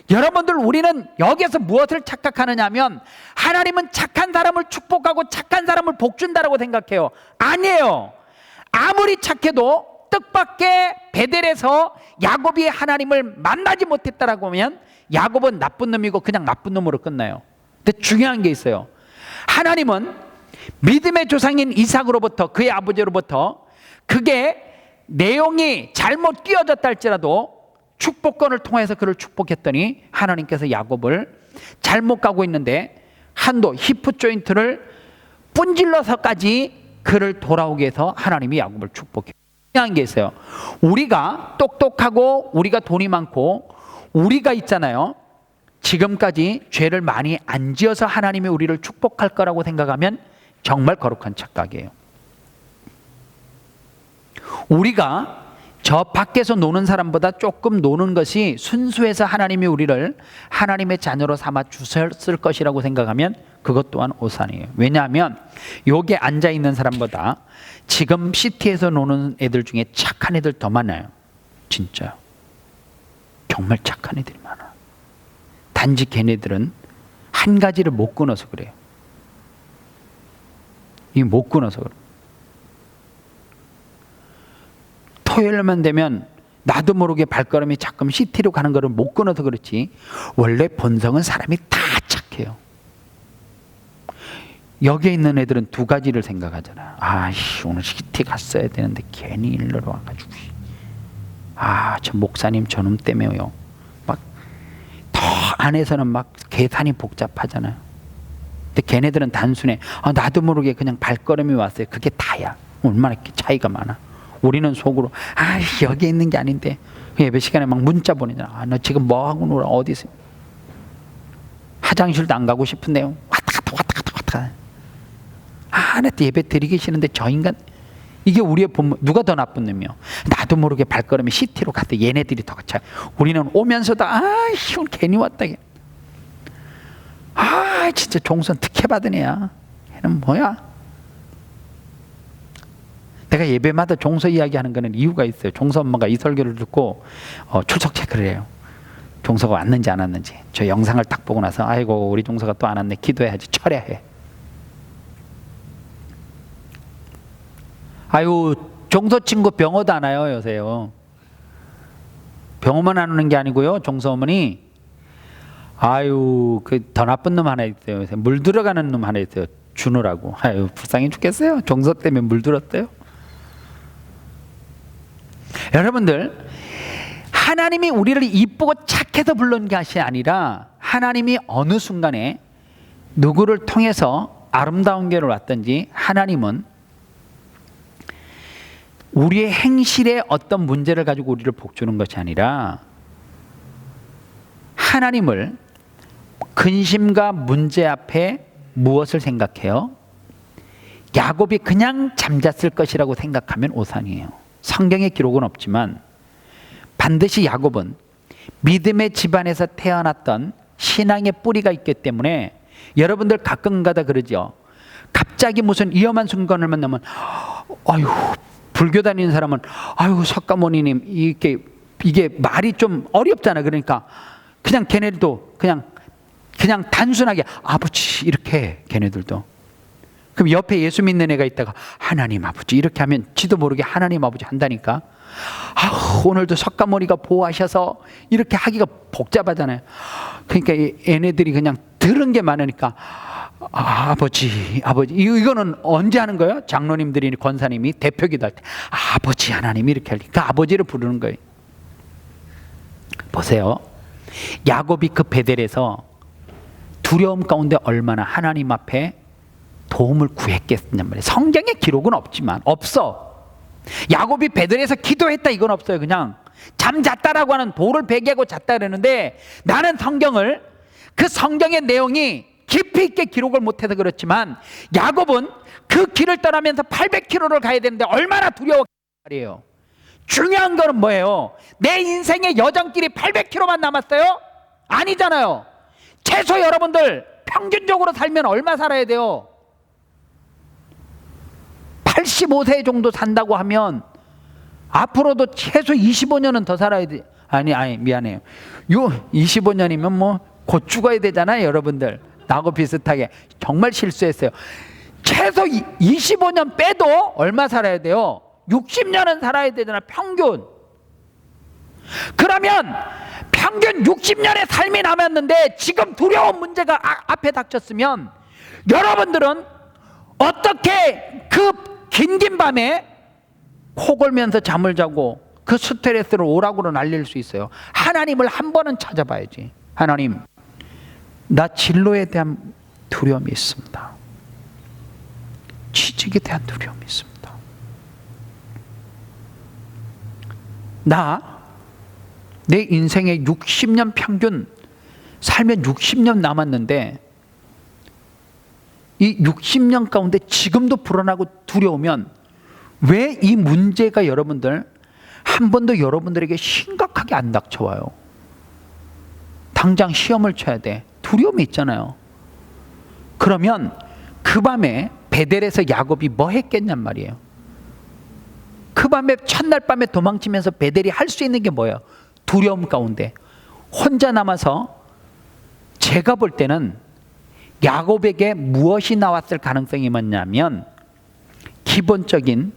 여러분들, 우리는 여기에서 무엇을 착각하느냐 하면 하나님은 착한 사람을 축복하고 착한 사람을 복준다라고 생각해요. 아니에요. 아무리 착해도 뜻밖의 베델에서 야곱이 하나님을 만나지 못했다라고 하면 야곱은 나쁜 놈이고 그냥 나쁜 놈으로 끝나요. 근데 중요한 게 있어요. 하나님은 믿음의 조상인 이삭으로부터, 그의 아버지로부터, 그게 내용이 잘못 끼어졌다 할지라도 축복권을 통해서 그를 축복했더니 하나님께서 야곱을 잘못 가고 있는데 한도 히프 조인트를 분질러서까지 그를 돌아오게 해서 하나님이 야곱을 축복해요. 중요한 게 있어요. 우리가 똑똑하고 우리가 돈이 많고 우리가 있잖아요. 지금까지 죄를 많이 안 지어서 하나님이 우리를 축복할 거라고 생각하면 정말 거룩한 착각이에요. 우리가 저 밖에서 노는 사람보다 조금 노는 것이 순수해서 하나님이 우리를 하나님의 자녀로 삼아 주셨을 것이라고 생각하면 그것 또한 오산이에요. 왜냐하면 여기 앉아있는 사람보다 지금 시티에서 노는 애들 중에 착한 애들 더 많아요. 진짜 정말 착한 애들이 많아. 단지 걔네들은 한 가지를 못 끊어서 그래요. 이 못 끊어서 그래요. 토요일만 되면 나도 모르게 발걸음이 자꾸 시티로 가는 거를 못 끊어서 그렇지 원래 본성은 사람이 다 착해요. 여기에 있는 애들은 두 가지를 생각하잖아. 오늘 시티 갔어야 되는데 괜히 일로 와가지고 저 목사님 저놈 때문에요. 막 더 안에서는 막 계산이 복잡하잖아요. 근데 걔네들은 단순해. 나도 모르게 그냥 발걸음이 왔어요. 그게 다야. 얼마나 이렇게 차이가 많아. 우리는 속으로 여기 있는 게 아닌데 예배 시간에 막 문자 보내잖아. 너 지금 뭐 하고 놀아? 어디 있어? 화장실도 안 가고 싶은데요. 왔다 갔다. 나 예배 드리기 싫은데 저 인간 이게 우리의 본문. 누가 더 나쁜 놈이요? 나도 모르게 발걸음이 시티로 갔대. 얘네들이 더 차. 우리는 오면서도 오늘 괜히 왔다. 진짜 종선 특혜 받은 애야. 걔는 뭐야? 내가 예배마다 종서 이야기하는 거는 이유가 있어요. 종서 엄마가 이 설교를 듣고 출석 체크를 해요. 종서가 왔는지 안 왔는지. 저 영상을 딱 보고 나서 아이고 우리 종서가 또 안 왔네. 기도해야지. 철야해. 종서 친구 병어도 안 와요 요새요. 병어만 안 오는 게 아니고요. 종서 어머니 그 더 나쁜 놈 하나 있어요. 요새 물 들어가는 놈 하나 있어요. 주느라고. 불쌍해 죽겠어요. 종서 때문에 물 들었대요. 여러분들 하나님이 우리를 이쁘고 착해서 부른 것이 아니라 하나님이 어느 순간에 누구를 통해서 아름다운 길을 왔든지 하나님은 우리의 행실에 어떤 문제를 가지고 우리를 복주는 것이 아니라 하나님을 근심과 문제 앞에 무엇을 생각해요? 야곱이 그냥 잠잤을 것이라고 생각하면 오산이에요. 성경의 기록은 없지만 반드시 야곱은 믿음의 집안에서 태어났던 신앙의 뿌리가 있기 때문에 여러분들 가끔가다 그러죠. 갑자기 무슨 위험한 순간을 만나면 불교 다니는 사람은 석가모니님 이게 말이 좀 어렵잖아. 그러니까 그냥 걔네들도 그냥 단순하게 아버지 이렇게 해, 걔네들도. 그럼 옆에 예수 믿는 애가 있다가 하나님 아버지 이렇게 하면 지도 모르게 하나님 아버지 한다니까. 오늘도 석가모니가 보호하셔서 이렇게 하기가 복잡하잖아요. 그러니까 얘네들이 그냥 들은 게 많으니까 아버지 이거는 언제 하는 거예요? 장로님들이 권사님이 대표기도 할 때 아버지 하나님 이렇게 하니까 아버지를 부르는 거예요. 보세요. 야곱이 그 베델에서 두려움 가운데 얼마나 하나님 앞에 도움을 구했겠냔 말이에요. 성경에 기록은 없지만 없어. 야곱이 베델에서 기도했다 이건 없어요. 그냥 잠잤다라고 하는 돌을 베개고 잤다 그러는데 나는 그 성경의 내용이 깊이 있게 기록을 못해서 그렇지만 야곱은 그 길을 떠나면서 800km를 가야 되는데 얼마나 두려웠단 말이에요. 중요한 거는 뭐예요? 내 인생의 여정길이 800km만 남았어요? 아니잖아요. 최소 여러분들 평균적으로 살면 얼마 살아야 돼요? 85세 정도 산다고 하면 앞으로도 최소 25년은 더 살아야 돼. 아니 미안해요. 25년이면 뭐 곧 죽어야 되잖아요. 여러분들 나하고 비슷하게. 정말 실수했어요. 최소 25년 빼도 얼마 살아야 돼요? 60년은 살아야 되잖아. 평균. 그러면 평균 60년의 삶이 남았는데 지금 두려운 문제가 앞에 닥쳤으면 여러분들은 어떻게 그 긴 밤에 코 골면서 잠을 자고 그 스트레스를 오락으로 날릴 수 있어요? 하나님을 한 번은 찾아봐야지. 하나님, 나 진로에 대한 두려움이 있습니다. 취직에 대한 두려움이 있습니다. 내 인생에 60년 평균 살면 60년 남았는데 이 60년 가운데 지금도 불안하고 두려우면 왜 이 문제가 여러분들 한 번도 여러분들에게 심각하게 안 닥쳐와요. 당장 시험을 쳐야 돼. 두려움이 있잖아요. 그러면 그 밤에 베델에서 야곱이 뭐 했겠냔 말이에요. 그 밤에 첫날 밤에 도망치면서 베델이 할 수 있는 게 뭐예요? 두려움 가운데 혼자 남아서 제가 볼 때는 야곱에게 무엇이 나왔을 가능성이 뭐냐면 기본적인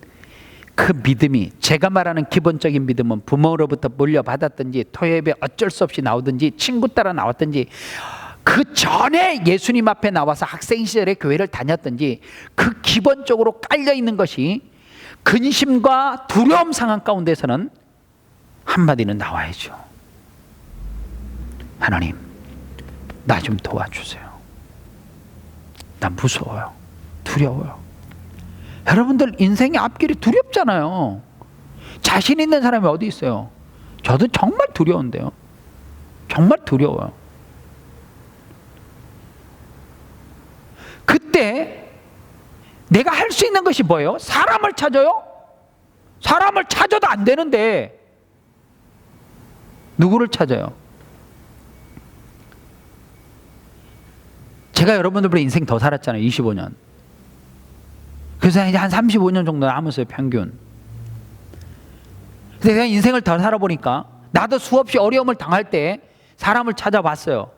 그 믿음이, 제가 말하는 기본적인 믿음은 부모로부터 물려받았든지 토요일에 어쩔 수 없이 나오든지 친구 따라 나왔든지 그 전에 예수님 앞에 나와서 학생 시절에 교회를 다녔든지 그 기본적으로 깔려있는 것이 근심과 두려움 상황 가운데서는 한마디는 나와야죠. 하나님, 나 좀 도와주세요. 나 무서워요. 두려워요. 여러분들 인생의 앞길이 두렵잖아요. 자신 있는 사람이 어디 있어요? 저도 정말 두려운데요. 정말 두려워요. 그때 내가 할 수 있는 것이 뭐예요? 사람을 찾아요? 사람을 찾아도 안 되는데 누구를 찾아요? 제가 여러분들보다 인생 더 살았잖아요. 25년. 그래서 이제 한 35년 정도 남았어요. 평균. 근데 내가 인생을 더 살아보니까 나도 수없이 어려움을 당할 때 사람을 찾아봤어요.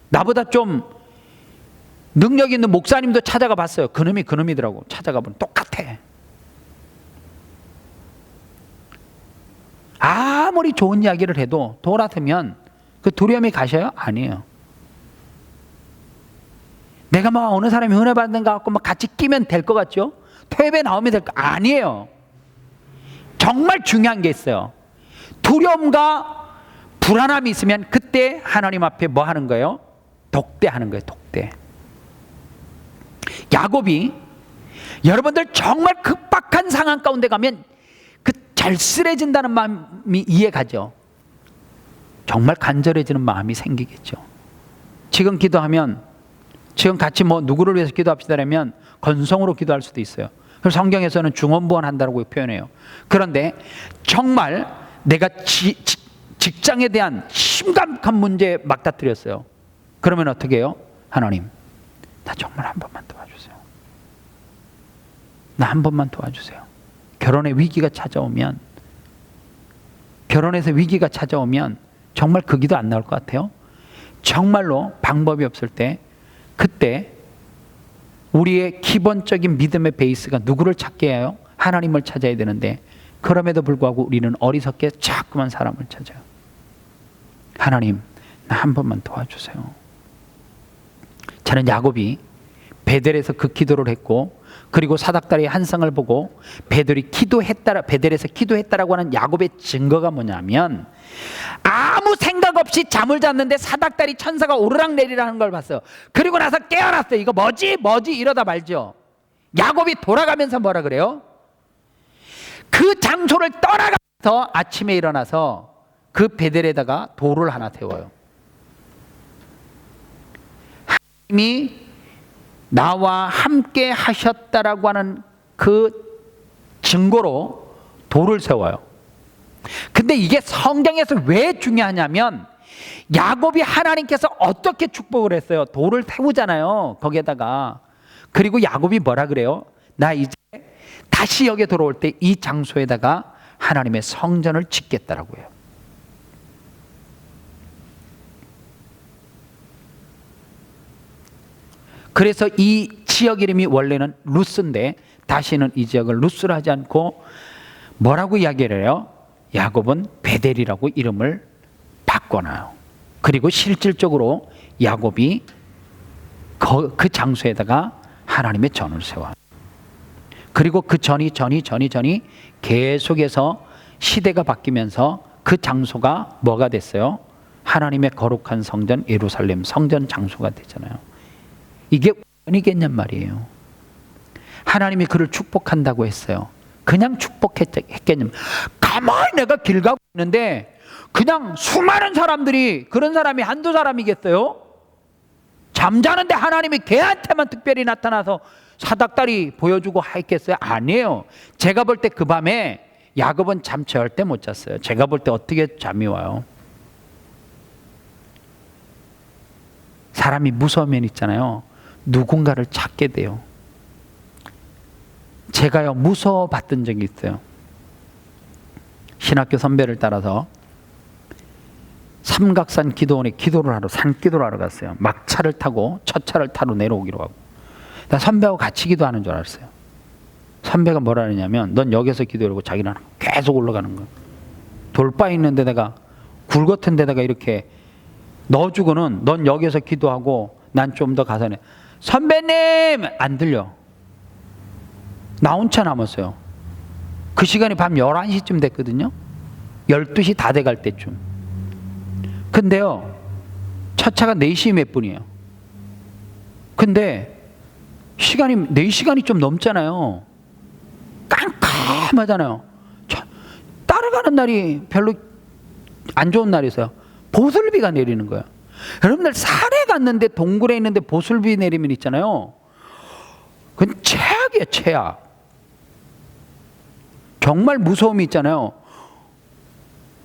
나보다 좀 능력 있는 목사님도 찾아가 봤어요. 그놈이더라고. 찾아가 보면 똑같아. 아무리 좋은 이야기를 해도 돌아서면 그 두려움이 가셔요? 아니에요. 내가 막 어느 사람이 은혜 받는 것 같고 막 같이 끼면 될 것 같죠? 토요일에 나오면 될 거 아니에요. 정말 중요한 게 있어요. 두려움과 불안함이 있으면 그때 하나님 앞에 뭐 하는 거예요? 독대하는 거예요. 독대. 야곱이 여러분들 정말 급박한 상황 가운데 가면 그 절실해진다는 마음이 이해가죠. 정말 간절해지는 마음이 생기겠죠. 지금 기도하면 지금 같이 뭐 누구를 위해서 기도합시다라면 건성으로 기도할 수도 있어요. 그래서 성경에서는 중언부언 한다고 표현해요. 그런데 정말 내가 직장에 대한 심각한 문제에 막다뜨렸어요. 그러면 어떻게 해요? 하나님, 나 정말 한 번만 도와주세요. 나 한 번만 도와주세요. 결혼의 위기가 찾아오면, 결혼에서 위기가 찾아오면 정말 그 기도 안 나올 것 같아요. 정말로 방법이 없을 때, 그때 우리의 기본적인 믿음의 베이스가 누구를 찾게 해요? 하나님을 찾아야 되는데, 그럼에도 불구하고 우리는 어리석게 자꾸만 사람을 찾아요. 하나님, 나 한 번만 도와주세요. 저는 야곱이 베델에서 그 기도를 했고, 그리고 사닥다리의 한 성을 보고 베델에서 기도했다라고 하는 야곱의 증거가 뭐냐면, 아무 생각 없이 잠을 잤는데 사닥다리 천사가 오르락내리락하는 걸 봤어요. 그리고 나서 깨어났어요. 이거 뭐지 이러다 말죠. 야곱이 돌아가면서 뭐라 그래요? 그 장소를 떠나가면서 아침에 일어나서 그 베델에다가 돌을 하나 세워요. 하나님이 나와 함께 하셨다라고 하는 그 증거로 돌을 세워요. 근데 이게 성경에서 왜 중요하냐면, 야곱이 하나님께서 어떻게 축복을 했어요? 돌을 세우잖아요, 거기에다가. 그리고 야곱이 뭐라 그래요? 나 이제 다시 여기 돌아올 때 이 장소에다가 하나님의 성전을 짓겠다라고 해요. 그래서 이 지역 이름이 원래는 루스인데 다시는 이 지역을 루스로 하지 않고 뭐라고 이야기를 해요? 야곱은 베델이라고 이름을 바꿔놔요. 그리고 실질적으로 야곱이 그 장소에다가 하나님의 전을 세워요. 그리고 그 전이 계속해서 시대가 바뀌면서 그 장소가 뭐가 됐어요? 하나님의 거룩한 성전 예루살렘 성전 장소가 되잖아요. 이게 우연이겠냔 말이에요. 하나님이 그를 축복한다고 했어요. 그냥 축복했겠냐면, 가만히 내가 길 가고 있는데 그냥 수많은 사람들이, 그런 사람이 한두 사람이겠어요? 잠자는데 하나님이 걔한테만 특별히 나타나서 사닥다리 보여주고 했겠어요? 아니에요. 제가 볼 때 그 밤에 야곱은 잠 절대 못 잤어요. 제가 볼 때 어떻게 잠이 와요? 사람이 무서우면 있잖아요. 누군가를 찾게 돼요. 제가요, 무서워봤던 적이 있어요. 신학교 선배를 따라서 삼각산 기도원에 산기도를 하러 갔어요. 막차를 타고 첫 차를 타러 내려오기로 하고. 나 선배하고 같이 기도하는 줄 알았어요. 선배가 뭐라 하냐면 넌 여기서 기도하고 자기는 계속 올라가는 거야. 돌바 있는 데다가 굴 같은 데다가 이렇게 넣어주고는 넌 여기서 기도하고 난 좀 더 가서 내. 선배님! 안 들려. 나 혼자 남았어요. 그 시간이 밤 11시쯤 됐거든요. 12시 다 돼갈 때쯤. 근데요, 첫 차가 4시 몇 분이에요. 근데 시간이 4시간이 좀 넘잖아요. 깜깜하잖아요. 따라가는 날이 별로 안 좋은 날이었어요. 보슬비가 내리는 거예요. 여러분들 산에 갔는데 동굴에 있는데 보슬비 내리면 있잖아요. 그건 최악이에요, 최악. 정말 무서움이 있잖아요.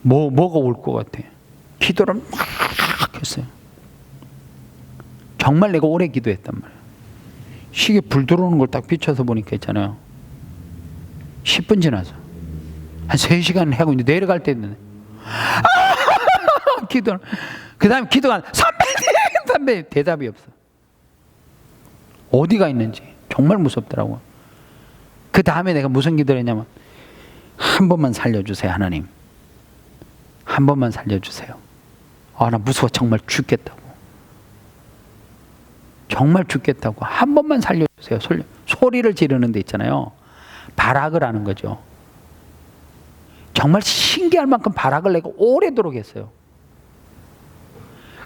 뭐가 올 것 같아. 기도를 막 했어요. 정말 내가 오래 기도했단 말이에요. 시계 불 들어오는 걸 딱 비춰서 보니까 있잖아요. 10분 지나서 한 3시간 하고 있는데 내려갈 때 있는데 기도. 그 다음에 기도가 선배님 대답이 없어. 어디가 있는지 정말 무섭더라고. 그 다음에 내가 무슨 기도를 했냐면 한 번만 살려주세요, 하나님. 한 번만 살려주세요. 나 무서워. 정말 죽겠다고. 정말 죽겠다고. 한 번만 살려주세요. 소리를 지르는 데 있잖아요. 발악을 하는 거죠. 정말 신기할 만큼 발악을 내가 오래도록 했어요.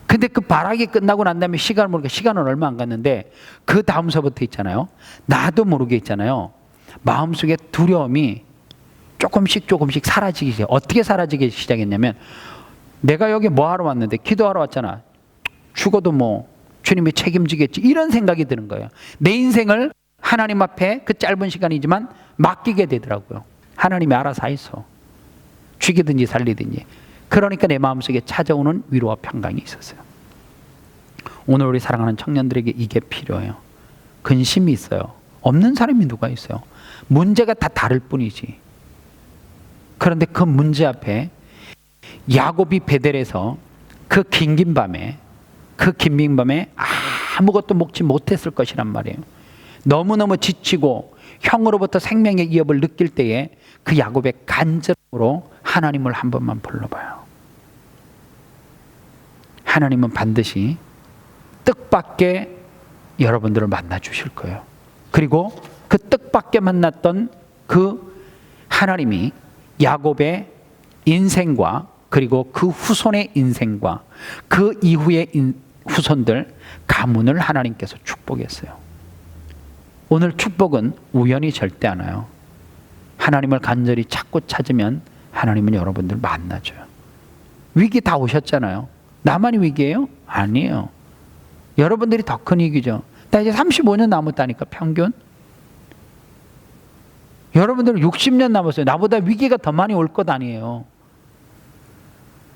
근데 그 발악이 끝나고 난 다음에 시간을 모르게 시간은 얼마 안 갔는데 그 다음서부터 있잖아요. 나도 모르게 있잖아요. 마음속에 두려움이 조금씩 사라지기 시작. 어떻게 사라지기 시작했냐면 내가 여기 뭐 하러 왔는데 기도하러 왔잖아. 죽어도 뭐 주님이 책임지겠지. 이런 생각이 드는 거예요. 내 인생을 하나님 앞에 그 짧은 시간이지만 맡기게 되더라고요. 하나님이 알아서 하있어. 죽이든지 살리든지. 그러니까 내 마음속에 찾아오는 위로와 평강이 있었어요. 오늘 우리 사랑하는 청년들에게 이게 필요해요. 근심이 있어요. 없는 사람이 누가 있어요. 문제가 다 다를 뿐이지. 그런데 그 문제 앞에 야곱이 베델에서 그 긴 밤에 아무것도 먹지 못했을 것이란 말이에요. 너무너무 지치고 형으로부터 생명의 위협을 느낄 때에 그 야곱의 간절함으로 하나님을 한 번만 불러봐요. 하나님은 반드시 뜻밖의 여러분들을 만나 주실 거예요. 그리고 그 뜻밖의 만났던 그 하나님이 야곱의 인생과 그리고 그 후손의 인생과 그 이후의 후손들 가문을 하나님께서 축복했어요. 오늘 축복은 우연히 절대 안 와요. 하나님을 간절히 찾으면 하나님은 여러분들 만나줘요. 위기 다 오셨잖아요. 나만이 위기예요? 아니에요. 여러분들이 더 큰 위기죠. 나 이제 35년 남았다니까, 평균. 여러분들은 60년 남았어요. 나보다 위기가 더 많이 올 것 아니에요.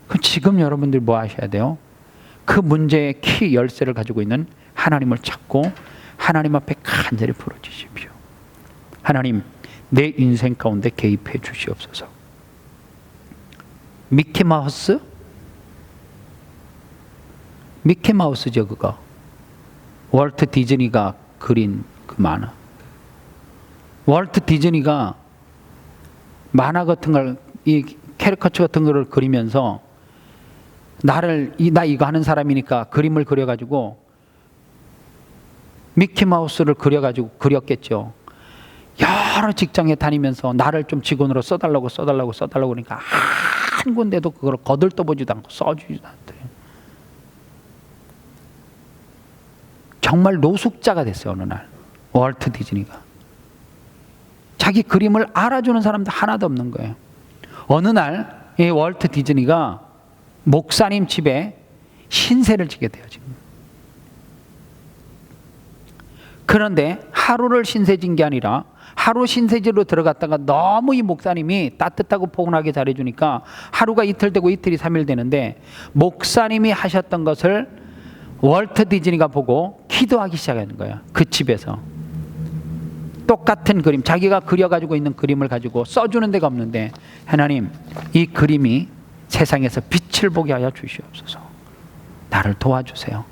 그럼 지금 여러분들이 뭐 하셔야 돼요? 그 문제의 키 열쇠를 가지고 있는 하나님을 찾고 하나님 앞에 간절히 부르짖으십시오. 하나님, 내 인생 가운데 개입해 주시옵소서. 미키마우스? 미키마우스죠, 그거. 월트 디즈니가 그린 그 만화. 월트 디즈니가 만화 같은 걸, 이 캐리커처 같은 거를 그리면서 나 이거 하는 사람이니까 그림을 그려가지고 미키마우스를 그렸겠죠. 여러 직장에 다니면서 나를 좀 직원으로 써달라고 그러니까 한 군데도 그걸 거들떠보지도 않고 써주지도 않대요. 정말 노숙자가 됐어요, 어느 날. 월트 디즈니가. 자기 그림을 알아주는 사람도 하나도 없는 거예요. 어느 날 이 월트 디즈니가 목사님 집에 신세를 지게 돼요, 지금. 그런데 하루를 신세 진 게 아니라 하루 신세지로 들어갔다가 너무 이 목사님이 따뜻하고 포근하게 잘해주니까 하루가 이틀 되고 이틀이 3일 되는데 목사님이 하셨던 것을 월트 디즈니가 보고 기도하기 시작하는 거야. 그 집에서 똑같은 그림, 자기가 그려가지고 있는 그림을 가지고 써주는 데가 없는데 하나님, 이 그림이 세상에서 빛을 보게 하여 주시옵소서. 나를 도와주세요.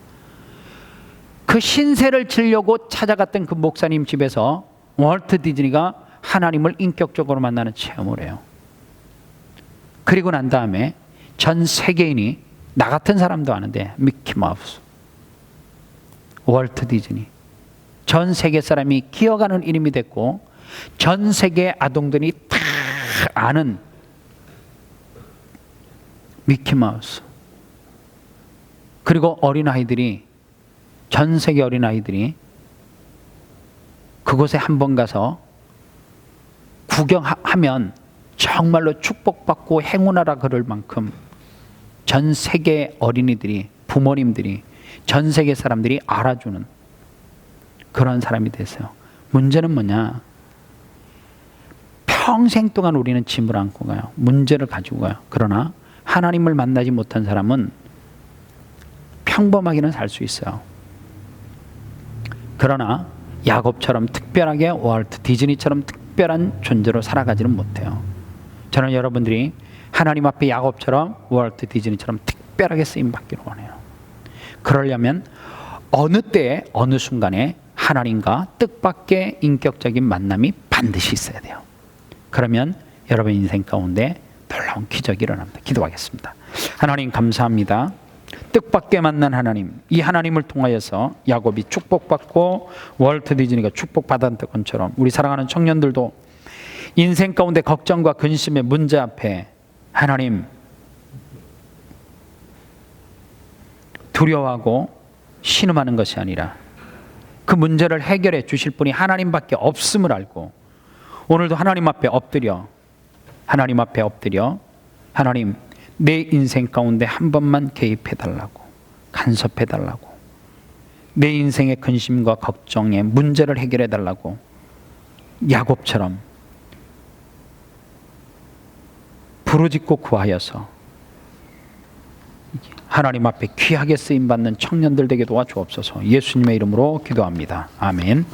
그 신세를 지려고 찾아갔던 그 목사님 집에서 월트 디즈니가 하나님을 인격적으로 만나는 체험을 해요. 그리고 난 다음에 전 세계인이 나 같은 사람도 아는데 미키마우스, 월트 디즈니, 전 세계 사람이 기억하는 이름이 됐고 전 세계 아동들이 다 아는 미키마우스. 그리고 어린아이들이, 전 세계 어린아이들이 그곳에 한번 가서 구경하면 정말로 축복받고 행운하라 그럴 만큼 전 세계 어린이들이, 부모님들이, 전 세계 사람들이 알아주는 그런 사람이 됐어요. 문제는 뭐냐? 평생 동안 우리는 짐을 안고 가요. 문제를 가지고 가요. 그러나 하나님을 만나지 못한 사람은 평범하게는 살 수 있어요. 그러나 야곱처럼 특별하게, 월트 디즈니처럼 특별한 존재로 살아가지는 못해요. 저는 여러분들이 하나님 앞에 야곱처럼, 월트 디즈니처럼 특별하게 쓰임받기를 원해요. 그러려면 어느 때에 어느 순간에 하나님과 뜻밖의 인격적인 만남이 반드시 있어야 돼요. 그러면 여러분 인생 가운데 놀라운 기적이 일어납니다. 기도하겠습니다. 하나님 감사합니다. 뜻밖의 만난 하나님, 이 하나님을 통하여서 야곱이 축복받고 월트 디즈니가 축복받았던 것처럼 우리 사랑하는 청년들도 인생 가운데 걱정과 근심의 문제 앞에 하나님 두려워하고 신음하는 것이 아니라 그 문제를 해결해 주실 분이 하나님밖에 없음을 알고 오늘도 하나님 앞에 엎드려, 하나님 앞에 엎드려 하나님, 내 인생 가운데 한 번만 개입해 달라고, 간섭해 달라고, 내 인생의 근심과 걱정에 문제를 해결해 달라고 야곱처럼 부르짖고 구하여서 하나님 앞에 귀하게 쓰임받는 청년들 되게 도와주옵소서. 예수님의 이름으로 기도합니다. 아멘.